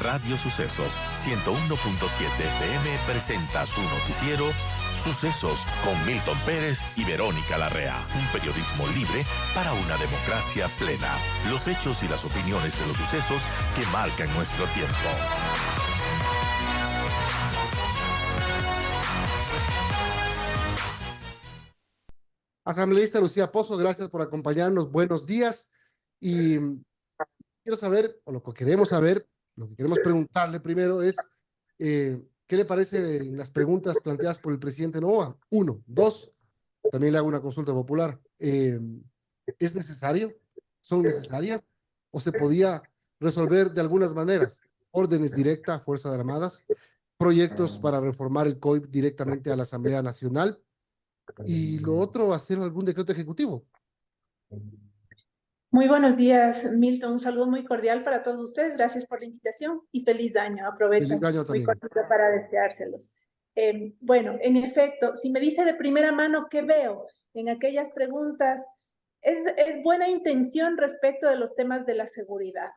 Radio Sucesos 101.7 FM presenta su noticiero Sucesos con Milton Pérez y Verónica Larrea. Un periodismo libre para una democracia plena. Los hechos y las opiniones de los sucesos que marcan nuestro tiempo. Asambleísta Lucía Pozo, gracias por acompañarnos. Buenos días. Y quiero saber, o lo que queremos saber, lo que queremos preguntarle primero es, ¿qué le parecen las preguntas planteadas por el presidente Noboa? Uno. Dos, también le hago una consulta popular. ¿Es necesario? ¿Son necesarias? ¿O se podía resolver de algunas maneras? Órdenes directas a Fuerzas Armadas, proyectos para reformar el COIP directamente a la Asamblea Nacional, y lo otro, hacer algún decreto ejecutivo. Muy buenos días, Milton. Un saludo muy cordial para todos ustedes. Gracias por la invitación y feliz año. Aprovecho Feliz año muy también. cortito para deseárselos. Bueno, en efecto, si me dice de primera mano qué veo en aquellas preguntas, es buena intención respecto de los temas de la seguridad.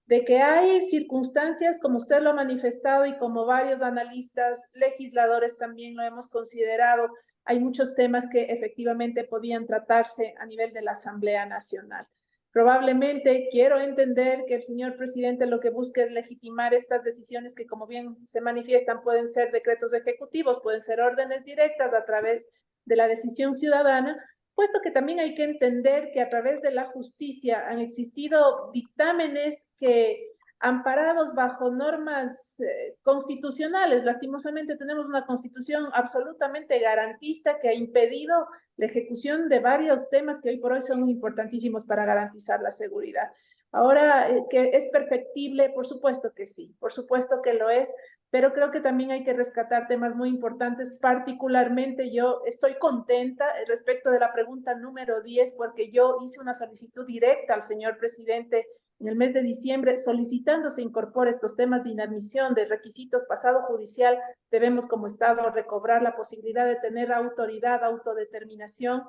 De que hay circunstancias, como usted lo ha manifestado y como varios analistas, legisladores también lo hemos considerado, hay muchos temas que efectivamente podían tratarse a nivel de la Asamblea Nacional. Probablemente quiero entender que el señor presidente lo que busca es legitimar estas decisiones que, como bien se manifiestan, pueden ser decretos ejecutivos, pueden ser órdenes directas a través de la decisión ciudadana, puesto que también hay que entender que a través de la justicia han existido dictámenes que, amparados bajo normas constitucionales, lastimosamente tenemos una constitución absolutamente garantista que ha impedido la ejecución de varios temas que hoy por hoy son importantísimos para garantizar la seguridad. Ahora, ¿que es perfectible? Por supuesto que sí, por supuesto que lo es, pero creo que también hay que rescatar temas muy importantes. Particularmente yo estoy contenta respecto de la pregunta número 10, porque yo hice una solicitud directa al señor presidente en el mes de diciembre, solicitando se incorpore estos temas de inadmisión, de requisitos pasado judicial. Debemos como Estado recobrar la posibilidad de tener autoridad, autodeterminación,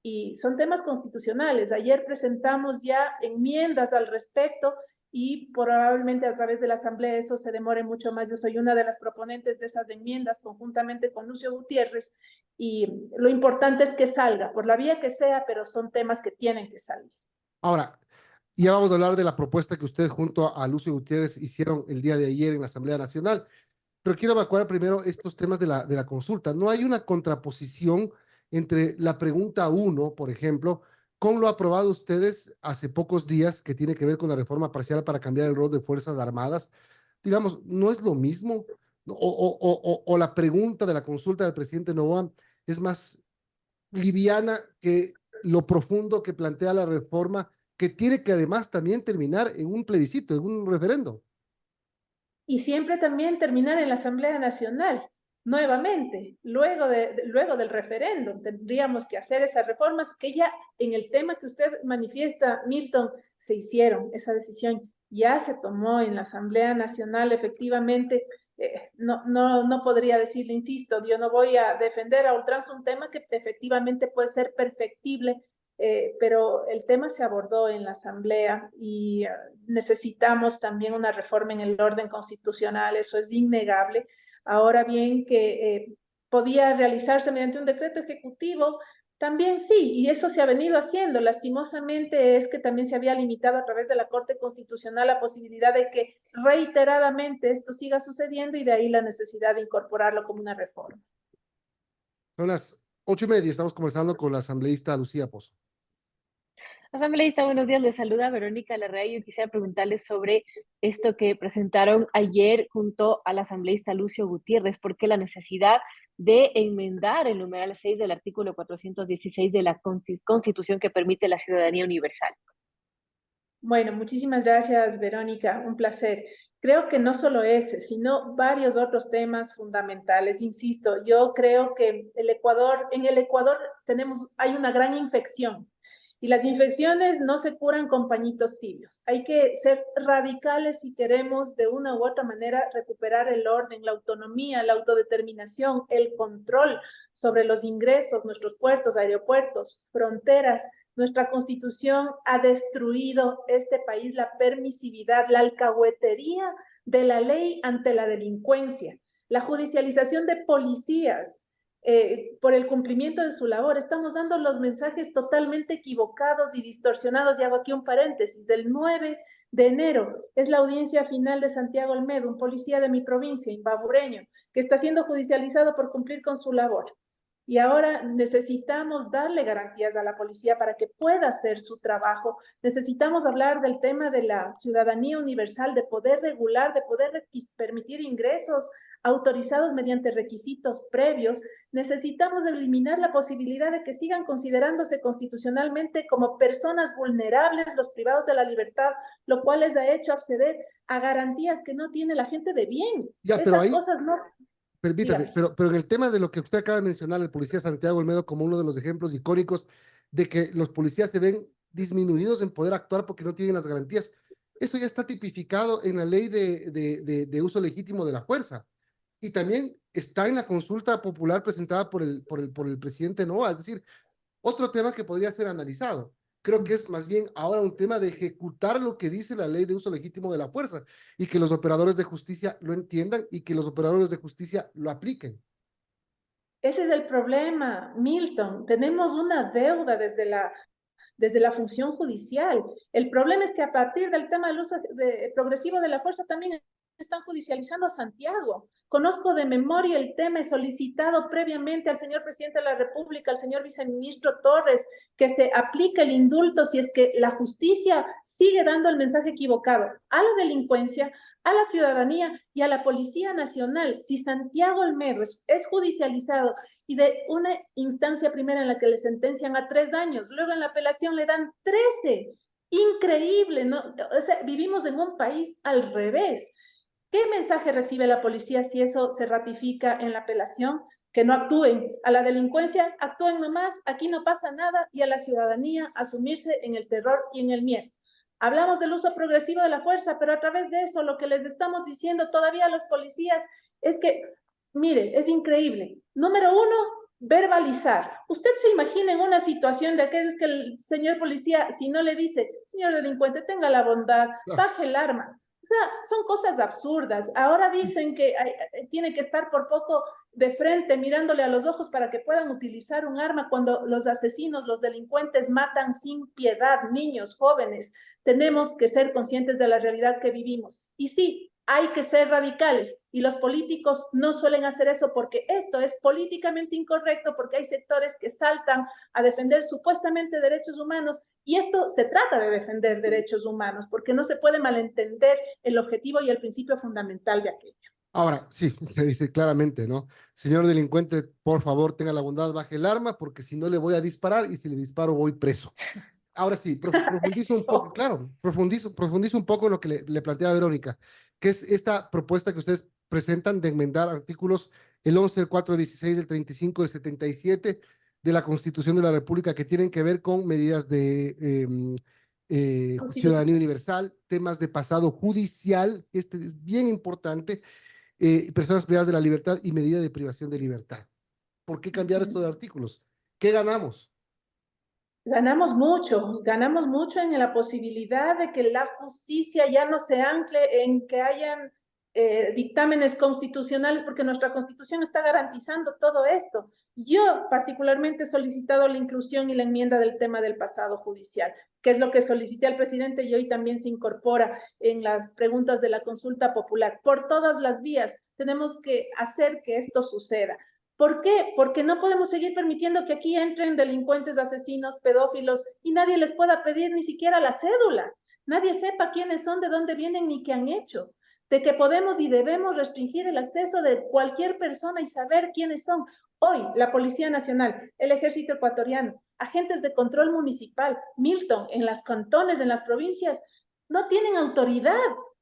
y son temas constitucionales. Ayer presentamos ya enmiendas al respecto y probablemente a través de la Asamblea eso se demore mucho más. Yo soy una de las proponentes de esas enmiendas conjuntamente con Lucio Gutiérrez, y lo importante es que salga, por la vía que sea, pero son temas que tienen que salir. Ahora, ya vamos a hablar de la propuesta que ustedes junto a Lucio Gutiérrez hicieron el día de ayer en la Asamblea Nacional, pero quiero evacuar primero estos temas de la consulta. No hay una contraposición entre la pregunta 1, por ejemplo, con lo aprobado ustedes hace pocos días, que tiene que ver con la reforma parcial para cambiar el rol de Fuerzas Armadas. Digamos, ¿no es lo mismo? O la pregunta de la consulta del presidente Noboa es más liviana que lo profundo que plantea la reforma, que tiene que además también terminar en un plebiscito, en un referendo. Y siempre también terminar en la Asamblea Nacional. Nuevamente, luego del referéndum, tendríamos que hacer esas reformas que ya en el tema que usted manifiesta, Milton, se hicieron. Esa decisión ya se tomó en la Asamblea Nacional, efectivamente. No podría decirle, insisto, yo no voy a defender a ultranza un tema que efectivamente puede ser perfectible, pero el tema se abordó en la Asamblea y necesitamos también una reforma en el orden constitucional, eso es innegable. Ahora bien, que podía realizarse mediante un decreto ejecutivo, también sí, y eso se ha venido haciendo. Lastimosamente es que también se había limitado a través de la Corte Constitucional la posibilidad de que reiteradamente esto siga sucediendo, y de ahí la necesidad de incorporarlo como una reforma. Son las 8:30, estamos conversando con la asambleísta Lucía Pozo. Asambleísta, buenos días. Les saluda Verónica Larrea. Yo quisiera preguntarles sobre esto que presentaron ayer junto al asambleísta Lucio Gutiérrez. ¿Por qué la necesidad de enmendar el numeral 6 del artículo 416 de la Constitución que permite la ciudadanía universal? Bueno, muchísimas gracias, Verónica. Un placer. Creo que no solo ese, sino varios otros temas fundamentales. Insisto, yo creo que en el Ecuador hay una gran infección. Y las infecciones no se curan con pañitos tibios. Hay que ser radicales si queremos de una u otra manera recuperar el orden, la autonomía, la autodeterminación, el control sobre los ingresos, nuestros puertos, aeropuertos, fronteras, Nuestra Constitución ha destruido este país, la permisividad, la alcahuetería de la ley ante la delincuencia, la judicialización de policías por el cumplimiento de su labor. Estamos dando los mensajes totalmente equivocados y distorsionados. Y hago aquí un paréntesis. El 9 de enero es la audiencia final de Santiago Olmedo, un policía de mi provincia, imbabureño, que está siendo judicializado por cumplir con su labor. Y ahora necesitamos darle garantías a la policía para que pueda hacer su trabajo. Necesitamos hablar del tema de la ciudadanía universal, de poder regular, de poder permitir ingresos autorizados mediante requisitos previos. Necesitamos eliminar la posibilidad de que sigan considerándose constitucionalmente como personas vulnerables los privados de la libertad, lo cual les ha hecho acceder a garantías que no tiene la gente de bien. Ya, pero Esas ahí, cosas no... permítame, pero en el tema de lo que usted acaba de mencionar, el policía Santiago Olmedo como uno de los ejemplos icónicos de que los policías se ven disminuidos en poder actuar porque no tienen las garantías, eso ya está tipificado en la ley de uso legítimo de la fuerza. Y también está en la consulta popular presentada por el presidente Novoa, es decir, otro tema que podría ser analizado. Creo que es más bien ahora un tema de ejecutar lo que dice la ley de uso legítimo de la fuerza y que los operadores de justicia lo entiendan y que los operadores de justicia lo apliquen. Ese es el problema, Milton. Tenemos una deuda desde la función judicial. El problema es que a partir del tema del uso progresivo de la fuerza también están judicializando a Santiago. Conozco de memoria el tema, he solicitado previamente al señor presidente de la República, al señor viceministro Torres, que se aplique el indulto si es que la justicia sigue dando el mensaje equivocado a la delincuencia, a la ciudadanía y a la Policía Nacional. Si Santiago Olmedo es judicializado y de una instancia primera en la que le sentencian a 3 años, luego en la apelación le dan 13. Increíble, ¿no? O sea, vivimos en un país al revés. ¿Qué mensaje recibe la policía si eso se ratifica en la apelación? Que no actúen. A la delincuencia, actúen nomás, aquí no pasa nada, y a la ciudadanía asumirse en el terror y en el miedo. Hablamos del uso progresivo de la fuerza, pero a través de eso lo que les estamos diciendo todavía a los policías es que, mire, es increíble. Número 1, verbalizar. Usted se imagina en una situación de aquellos que el señor policía, si no le dice, señor delincuente, tenga la bondad, baje el arma. O sea, son cosas absurdas. Ahora dicen que tiene que estar por poco de frente mirándole a los ojos para que puedan utilizar un arma cuando los asesinos, los delincuentes matan sin piedad, niños, jóvenes. Tenemos que ser conscientes de la realidad que vivimos. Y sí, hay que ser radicales y los políticos no suelen hacer eso porque esto es políticamente incorrecto, porque hay sectores que saltan a defender supuestamente derechos humanos y esto se trata de defender derechos humanos porque no se puede malentender el objetivo y el principio fundamental de aquello. Ahora, sí, se dice claramente, ¿no? Señor delincuente, por favor, tenga la bondad, baje el arma, porque si no le voy a disparar y si le disparo voy preso. Ahora sí, profundizo un poco, claro, profundizo un poco en lo que le planteaba Verónica, que es esta propuesta que ustedes presentan de enmendar artículos el 11, el 4, el 16, el 35, el 77 de la Constitución de la República que tienen que ver con medidas de ciudadanía universal, temas de pasado judicial, este es bien importante, personas privadas de la libertad y medida de privación de libertad. ¿Por qué cambiar estos artículos? ¿Qué ganamos? Ganamos mucho en la posibilidad de que la justicia ya no se ancle en que hayan dictámenes constitucionales, porque nuestra Constitución está garantizando todo esto. Yo particularmente he solicitado la inclusión y la enmienda del tema del pasado judicial, que es lo que solicité al presidente y hoy también se incorpora en las preguntas de la consulta popular. Por todas las vías tenemos que hacer que esto suceda. ¿Por qué? Porque no podemos seguir permitiendo que aquí entren delincuentes, asesinos, pedófilos y nadie les pueda pedir ni siquiera la cédula. Nadie sepa quiénes son, de dónde vienen ni qué han hecho. De que podemos y debemos restringir el acceso de cualquier persona y saber quiénes son. Hoy, la Policía Nacional, el Ejército Ecuatoriano, agentes de control municipal, Milton, en las cantones, en las provincias, no tienen autoridad.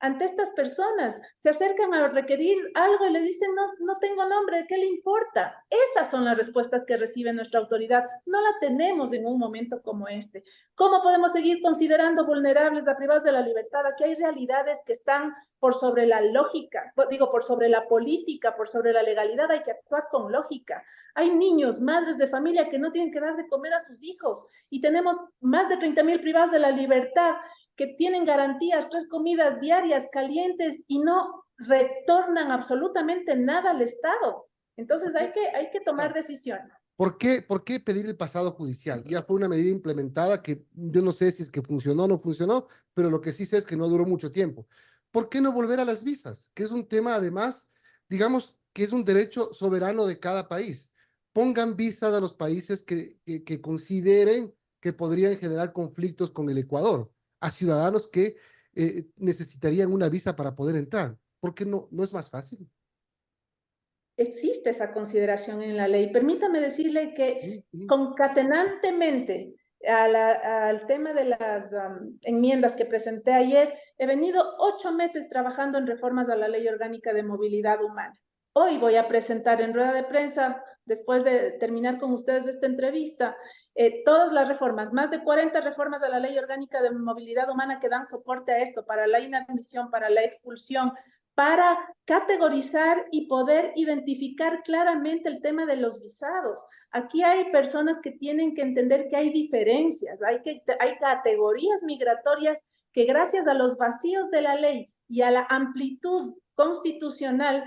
ante estas personas. Se acercan a requerir algo y le dicen, no, no tengo nombre, ¿de qué le importa? Esas son las respuestas que recibe nuestra autoridad. No la tenemos en un momento como este. ¿Cómo podemos seguir considerando vulnerables a privados de la libertad? Aquí hay realidades que están por sobre la lógica, digo, por sobre la política, por sobre la legalidad, hay que actuar con lógica. Hay niños, madres de familia que no tienen que dar de comer a sus hijos y tenemos más de 30,000 privados de la libertad que tienen garantías, 3 comidas diarias calientes y no retornan absolutamente nada al Estado. Entonces hay que tomar decisiones. ¿Por qué pedir el pasado judicial? Ya fue una medida implementada que yo no sé si es que funcionó o no funcionó, pero lo que sí sé es que no duró mucho tiempo. ¿Por qué no volver a las visas? Que es un tema, además, digamos, que es un derecho soberano de cada país. Pongan visas a los países que consideren que podrían generar conflictos con el Ecuador, a ciudadanos que necesitarían una visa para poder entrar. ¿Por qué no es más fácil? Existe esa consideración en la ley. Permítame decirle que concatenantemente al tema de las enmiendas que presenté ayer, he venido 8 meses trabajando en reformas a la Ley Orgánica de Movilidad Humana. Hoy voy a presentar en rueda de prensa, después de terminar con ustedes esta entrevista, todas las reformas, más de 40 reformas a la Ley Orgánica de Movilidad Humana que dan soporte a esto, para la inadmisión, para la expulsión, para categorizar y poder identificar claramente el tema de los visados. Aquí hay personas que tienen que entender que hay diferencias, hay categorías migratorias que gracias a los vacíos de la ley y a la amplitud constitucional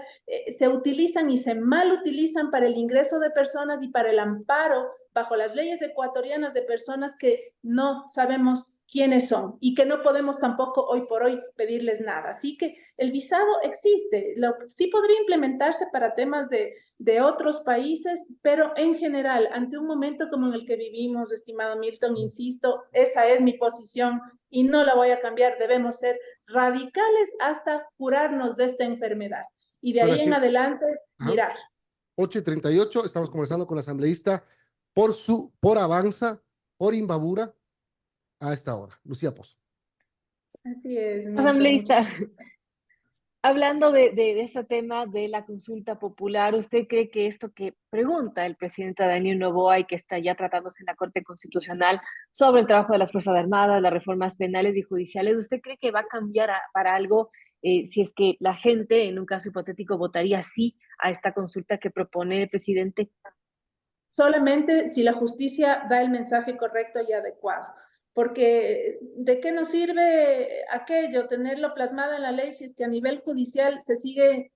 se utilizan y se mal utilizan para el ingreso de personas y para el amparo bajo las leyes ecuatorianas de personas que no sabemos quiénes son y que no podemos tampoco hoy por hoy pedirles nada. Así que el visado existe, sí podría implementarse para temas de otros países, pero en general, ante un momento como en el que vivimos, estimado Milton, insisto, esa es mi posición y no la voy a cambiar. Debemos ser radicales hasta curarnos de esta enfermedad y de ahí en adelante mirar. 8:38, estamos conversando con la asambleísta por Avanza, por Imbabura, a esta hora. Lucía Pozo. Así es. Asambleísta, hablando de ese tema de la consulta popular, ¿usted cree que esto que pregunta el presidente Daniel Noboa y que está ya tratándose en la Corte Constitucional sobre el trabajo de las Fuerzas Armadas, las reformas penales y judiciales, ¿usted cree que va a cambiar para algo si es que la gente, en un caso hipotético, votaría sí a esta consulta que propone el presidente? Solamente si la justicia da el mensaje correcto y adecuado. Porque ¿de qué nos sirve aquello, tenerlo plasmado en la ley si es que a nivel judicial se sigue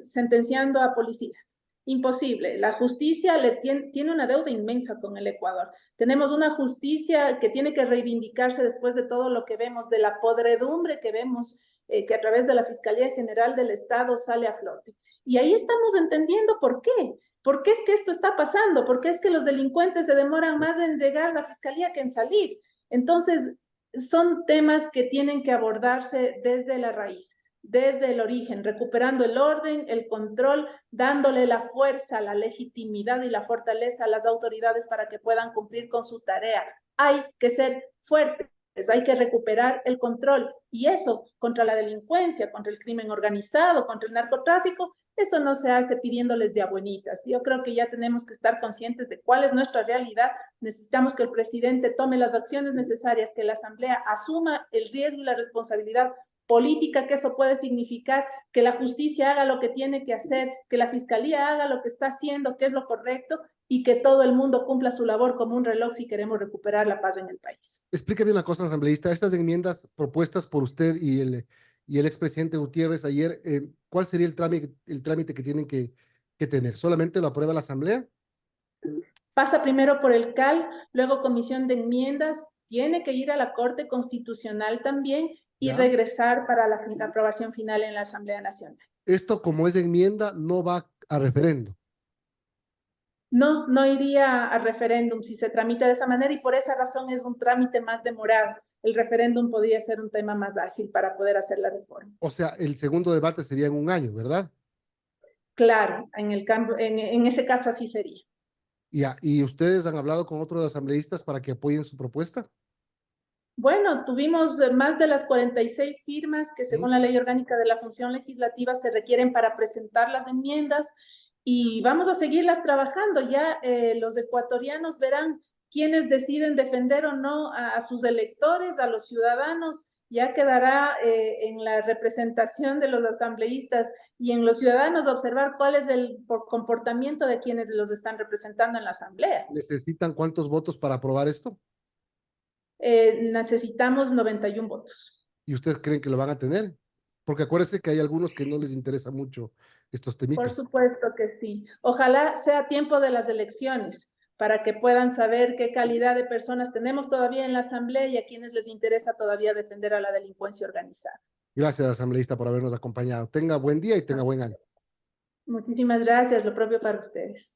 sentenciando a policías? Imposible. La justicia tiene una deuda inmensa con el Ecuador. Tenemos una justicia que tiene que reivindicarse después de todo lo que vemos, de la podredumbre que vemos, que a través de la Fiscalía General del Estado sale a flote. Y ahí estamos entendiendo por qué. ¿Por qué es que esto está pasando? ¿Por qué es que los delincuentes se demoran más en llegar a la fiscalía que en salir? Entonces, son temas que tienen que abordarse desde la raíz, desde el origen, recuperando el orden, el control, dándole la fuerza, la legitimidad y la fortaleza a las autoridades para que puedan cumplir con su tarea. Hay que ser fuertes, hay que recuperar el control y eso contra la delincuencia, contra el crimen organizado, contra el narcotráfico. Eso no se hace pidiéndoles de abuelitas. Yo creo que ya tenemos que estar conscientes de cuál es nuestra realidad. Necesitamos que el presidente tome las acciones necesarias, que la Asamblea asuma el riesgo y la responsabilidad política que eso puede significar, que la justicia haga lo que tiene que hacer, que la fiscalía haga lo que está haciendo, que es lo correcto, y que todo el mundo cumpla su labor como un reloj si queremos recuperar la paz en el país. Explíqueme una cosa, asambleísta. Estas enmiendas propuestas por usted y el expresidente Gutiérrez ayer, ¿cuál sería el trámite que tienen que tener? ¿Solamente lo aprueba la Asamblea? Pasa primero por el CAL, luego comisión de enmiendas, tiene que ir a la Corte Constitucional también y regresar para la aprobación final en la Asamblea Nacional. Esto, como es enmienda, no va a referendo. No, no iría a referéndum si se tramita de esa manera y por esa razón es un trámite más demorado. El referéndum podría ser un tema más ágil para poder hacer la reforma. O sea, el segundo debate sería en un año, ¿verdad? Claro, en ese caso así sería. ¿Y ustedes han hablado con otros asambleístas para que apoyen su propuesta? Bueno, tuvimos más de las 46 firmas que según la Ley Orgánica de la Función Legislativa se requieren para presentar las enmiendas y vamos a seguirlas trabajando. Ya los ecuatorianos verán quiénes deciden defender o no a sus electores, a los ciudadanos. Ya quedará en la representación de los asambleístas y en los ciudadanos observar cuál es el comportamiento de quienes los están representando en la asamblea. ¿Necesitan cuántos votos para aprobar esto? Necesitamos 91 votos. ¿Y ustedes creen que lo van a tener? Porque acuérdense que hay algunos que no les interesa mucho estos Por temitas. supuesto que sí. Ojalá sea tiempo de las elecciones para que puedan saber qué calidad de personas tenemos todavía en la asamblea y a quienes les interesa todavía defender a la delincuencia organizada. Gracias, asambleísta, por habernos acompañado. Tenga buen día y tenga buen año. Muchísimas gracias, lo propio para ustedes.